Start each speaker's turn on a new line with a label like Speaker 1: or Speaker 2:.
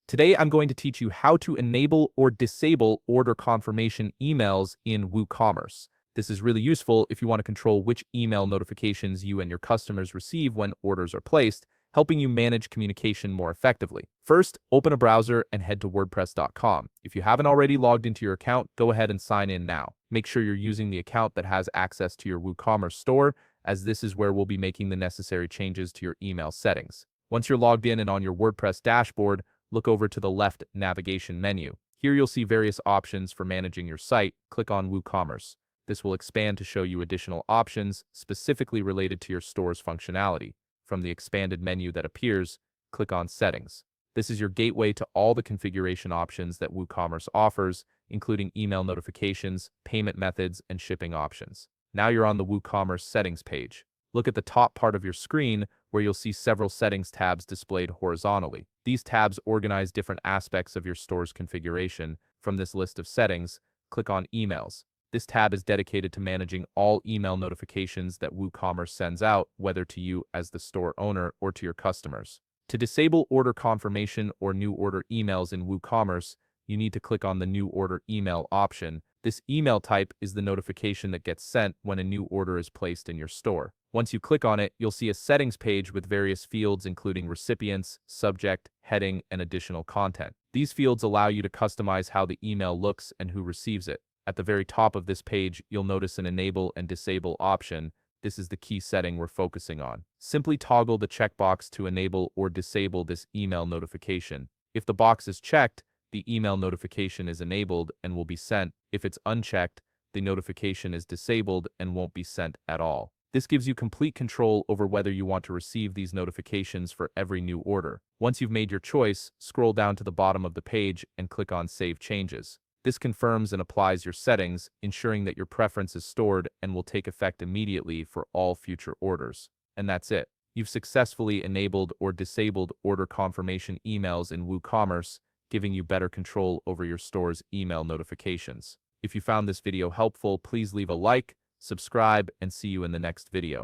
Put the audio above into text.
Speaker 1: Today, I'm going to teach you how to enable or disable order confirmation emails in WooCommerce. This is really useful if you want to control which email notifications you and your customers receive when orders are placed, helping you manage communication more effectively. First, open a browser and head to WordPress.com. If you haven't already logged into your account, go ahead and sign in now. Make sure you're using the account that has access to your WooCommerce store, as this is where we'll be making the necessary changes to your email settings. Once you're logged in and on your WordPress dashboard, look over to the left navigation menu. Here you'll see various options for managing your site. Click on WooCommerce. This will expand to show you additional options specifically related to your store's functionality. From the expanded menu that appears, click on Settings. This is your gateway to all the configuration options that WooCommerce offers, including email notifications, payment methods, and shipping options. Now you're on the WooCommerce settings page. Look at the top part of your screen where you'll see several settings tabs displayed horizontally. These tabs organize different aspects of your store's configuration. From this list of settings, click on Emails. This tab is dedicated to managing all email notifications that WooCommerce sends out, whether to you as the store owner or to your customers. To disable order confirmation or new order emails in WooCommerce, you need to click on the New Order Email option. This email type is the notification that gets sent when a new order is placed in your store. Once you click on it, you'll see a settings page with various fields including recipients, subject, heading, and additional content. These fields allow you to customize how the email looks and who receives it. At the very top of this page, you'll notice an Enable and Disable option. This is the key setting we're focusing on. Simply toggle the checkbox to enable or disable this email notification. If the box is checked, the email notification is enabled and will be sent. If it's unchecked, the notification is disabled and won't be sent at all. This gives you complete control over whether you want to receive these notifications for every new order. Once you've made your choice, scroll down to the bottom of the page and click on Save Changes. This confirms and applies your settings, ensuring that your preference is stored and will take effect immediately for all future orders. And that's it. You've successfully enabled or disabled order confirmation emails in WooCommerce, giving you better control over your store's email notifications. If you found this video helpful, please leave a like, subscribe, and see you in the next video.